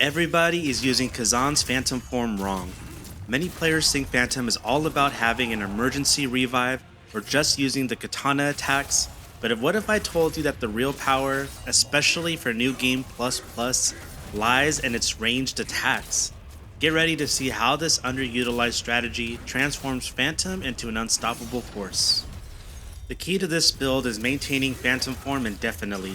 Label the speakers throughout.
Speaker 1: Everybody is using Khazan's Phantom form wrong. Many players think Phantom is all about having an emergency revive or just using the katana attacks, but what if I told you that the real power, especially for New Game Plus Plus, lies in its ranged attacks? Get ready to see how this underutilized strategy transforms Phantom into an unstoppable force. The key to this build is maintaining Phantom form indefinitely.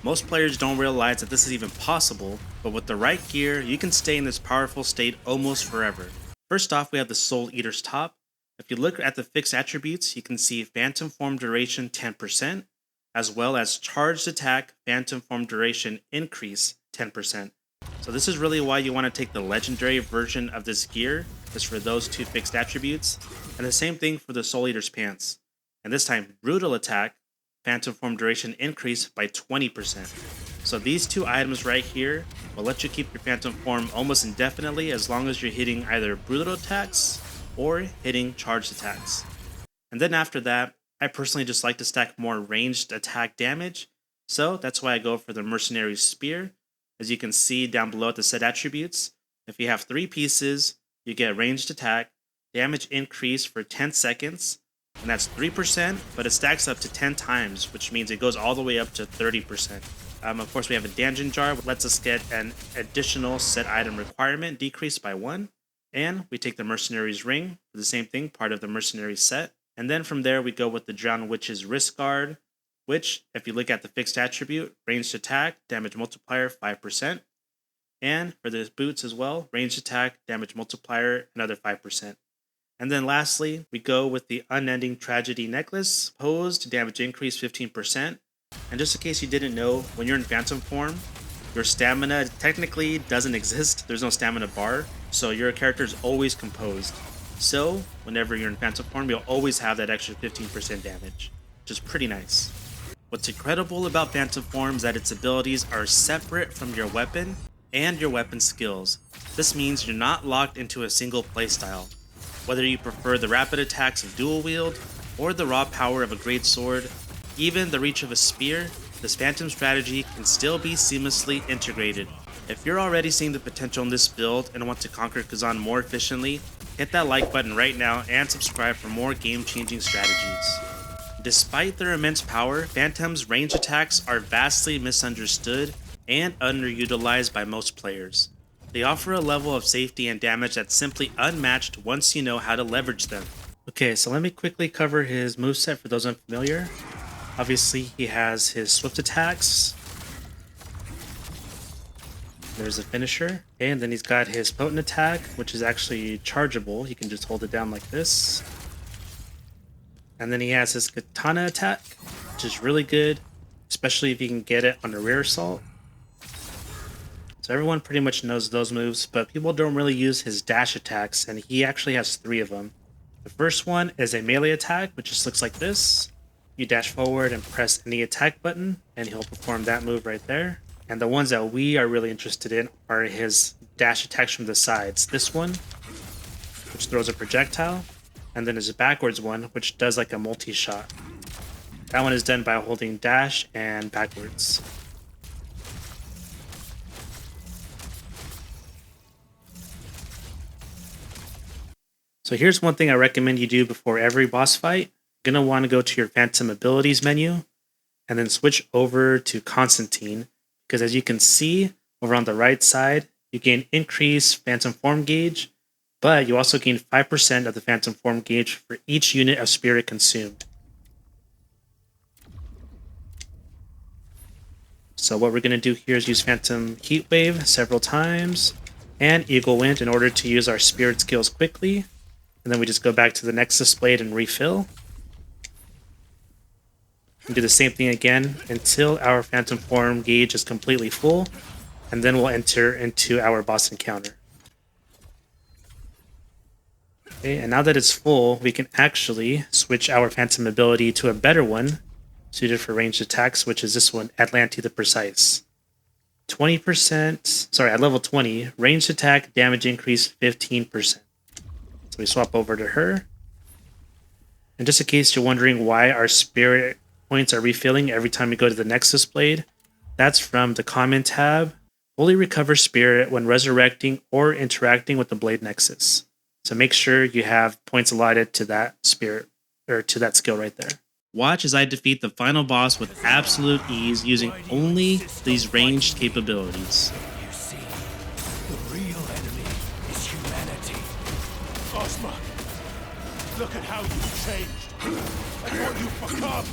Speaker 1: Most players don't realize that this is even possible, but with the right gear, you can stay in this powerful state almost forever. First off, we have the Soul Eater's top. If you look at the fixed attributes, you can see Phantom form duration 10%, as well as charged attack Phantom form duration increase 10%. So this is really why you want to take the legendary version of this gear, just for those two fixed attributes, and the same thing for the Soul Eater's pants. And this time, brutal attack Phantom form duration increase by 20%. So these two items right here will let you keep your Phantom form almost indefinitely as long as you're hitting either brutal attacks or hitting charged attacks. And then after that, I personally just like to stack more ranged attack damage, so that's why I go for the Mercenary Spear. As you can see down below at the set attributes, if you have 3 pieces, you get ranged attack, damage increase for 10 seconds, and that's 3%, but it stacks up to 10 times, which means it goes all the way up to 30%. Of course, we have a Dungeon Jar, which lets us get an additional set item requirement decreased by 1. And we take the Mercenary's Ring for the same thing, part of the Mercenary set. And then from there, we go with the Drowned Witch's Wrist Guard, which, if you look at the fixed attribute, ranged attack, damage multiplier 5%. And for the boots as well, ranged attack, damage multiplier, another 5%. And then lastly, we go with the Unending Tragedy Necklace, posed, damage increase 15%. And just in case you didn't know, when you're in Phantom form, your stamina technically doesn't exist. There's no stamina bar, so your character is always composed. So whenever you're in Phantom form, you'll always have that extra 15% damage, which is pretty nice. What's incredible about Phantom form is that its abilities are separate from your weapon and your weapon skills. This means you're not locked into a single playstyle. Whether you prefer the rapid attacks of dual wield, or the raw power of a great sword, even the reach of a spear, this Phantom strategy can still be seamlessly integrated. If you're already seeing the potential in this build and want to conquer Khazan more efficiently, hit that like button right now and subscribe for more game-changing strategies. Despite their immense power, Phantom's range attacks are vastly misunderstood and underutilized by most players. They offer a level of safety and damage that's simply unmatched once you know how to leverage them. Okay, so let me quickly cover his moveset for those unfamiliar. Obviously, he has his swift attacks. There's a finisher. And then he's got his potent attack, which is actually chargeable. You can just hold it down like this. And then he has his katana attack, which is really good, especially if you can get it on a rear assault. So everyone pretty much knows those moves, but people don't really use his dash attacks, and he actually has 3 of them. The first one is a melee attack, which just looks like this. You dash forward and press any attack button, and he'll perform that move right there. And the ones that we are really interested in are his dash attacks from the sides. This one, which throws a projectile, and then there's a backwards one, which does like a multi-shot. That one is done by holding dash and backwards. So here's one thing I recommend you do before every boss fight. You're going to want to go to your Phantom Abilities menu and then switch over to Constantine, because as you can see over on the right side, you gain increased Phantom form gauge, but you also gain 5% of the Phantom form gauge for each unit of spirit consumed. So what we're going to do here is use Phantom Heat Wave several times and Eagle Wind in order to use our spirit skills quickly. And then we just go back to the Nexus Blade and refill. And do the same thing again until our Phantom form gauge is completely full. And then we'll enter into our boss encounter. Okay, and now that it's full, we can actually switch our Phantom ability to a better one, suited for ranged attacks, which is this one, Atlanti the Precise. 20%, at level 20, ranged attack damage increase 15%. We swap over to her. And just in case you're wondering why our spirit points are refilling every time we go to the Nexus Blade, that's from the comment tab fully recover spirit when resurrecting or interacting with the Blade Nexus. So make sure you have points allotted to that spirit, or to that skill right there. Watch as I defeat the final boss with absolute ease using only these ranged capabilities.
Speaker 2: You see, the real enemy is humanity. Ozma, look at how you've changed and what you've become.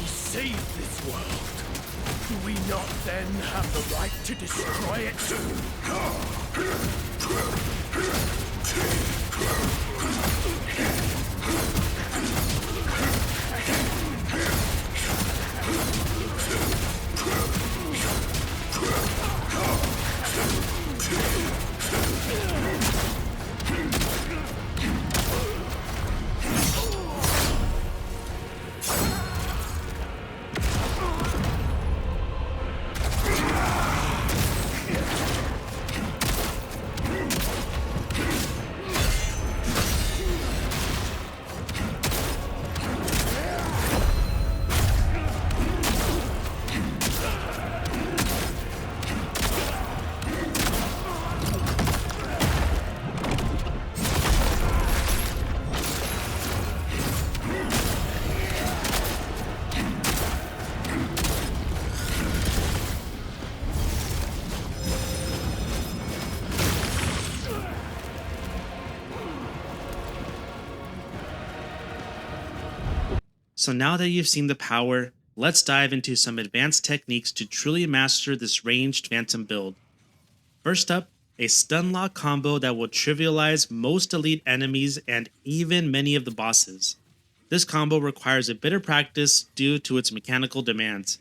Speaker 2: Save this world. Do we not then have the right to destroy it?
Speaker 1: So now that you've seen the power, let's dive into some advanced techniques to truly master this ranged Phantom build. First up, a Stunlock Combo that will trivialize most elite enemies and even many of the bosses. This combo requires a bit of practice due to its mechanical demands,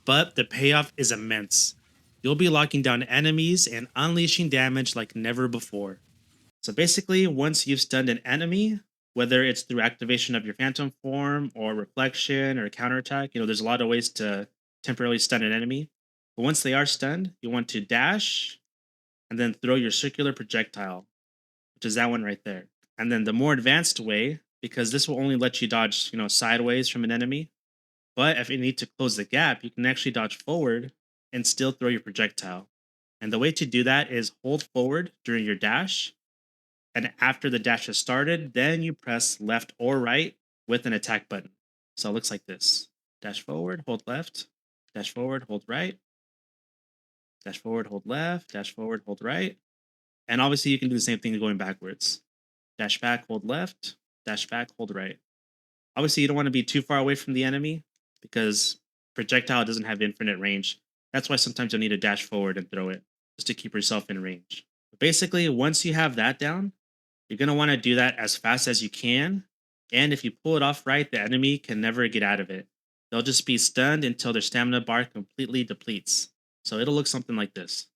Speaker 1: but the payoff is immense. You'll be locking down enemies and unleashing damage like never before. So basically, once you've stunned an enemy, whether it's through activation of your Phantom form or reflection or counterattack, there's a lot of ways to temporarily stun an enemy. But once they are stunned, you want to dash and then throw your circular projectile, which is that one right there. And then the more advanced way, because this will only let you dodge, sideways from an enemy. But if you need to close the gap, you can actually dodge forward and still throw your projectile. And the way to do that is hold forward during your dash. And after the dash has started, then you press left or right with an attack button. So it looks like this. Dash forward, hold left. Dash forward, hold right. Dash forward, hold left. Dash forward, hold right. And obviously you can do the same thing going backwards. Dash back, hold left. Dash back, hold right. Obviously you don't want to be too far away from the enemy because projectile doesn't have infinite range. That's why sometimes you'll need to dash forward and throw it just to keep yourself in range. But basically, once you have that down, you're going to want to do that as fast as you can, and if you pull it off right, the enemy can never get out of it. They'll just be stunned until their stamina bar completely depletes. So it'll look something like this.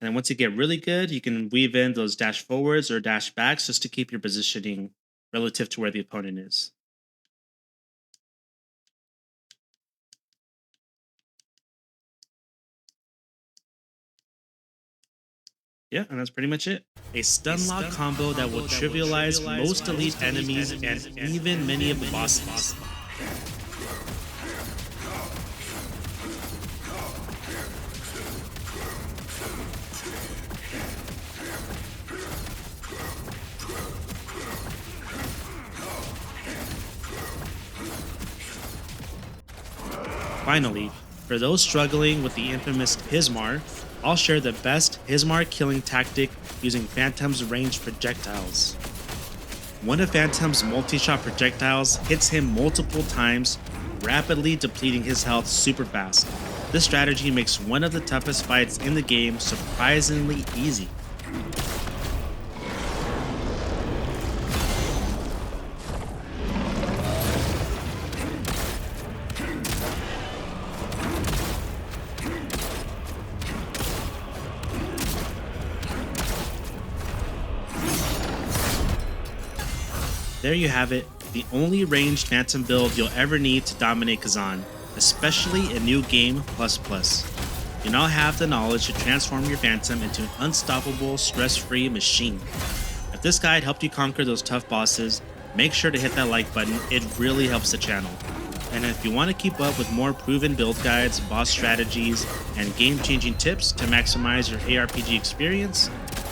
Speaker 1: And then once you get really good, you can weave in those dash forwards or dash backs just to keep your positioning relative to where the opponent is. Yeah, and that's pretty much it. A Stunlock combo that will trivialize most elite enemies and even many of the bosses. Finally, for those struggling with the infamous Hismar, I'll share the best Hismar killing tactic using Phantom's ranged projectiles. One of Phantom's multi-shot projectiles hits him multiple times, rapidly depleting his health super fast. This strategy makes one of the toughest fights in the game surprisingly easy. There you have it, the only ranged Phantom build you'll ever need to dominate Khazan, especially in New Game++. You now have the knowledge to transform your Phantom into an unstoppable, stress-free machine. If this guide helped you conquer those tough bosses, make sure to hit that like button, it really helps the channel. And if you want to keep up with more proven build guides, boss strategies, and game-changing tips to maximize your ARPG experience,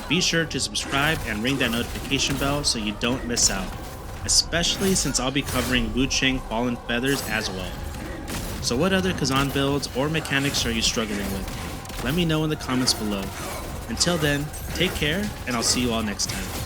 Speaker 1: be sure to subscribe and ring that notification bell so you don't miss out, especially since I'll be covering Wuchang Fallen Feathers as well. So what other Khazan builds or mechanics are you struggling with? Let me know in the comments below. Until then, take care, and I'll see you all next time.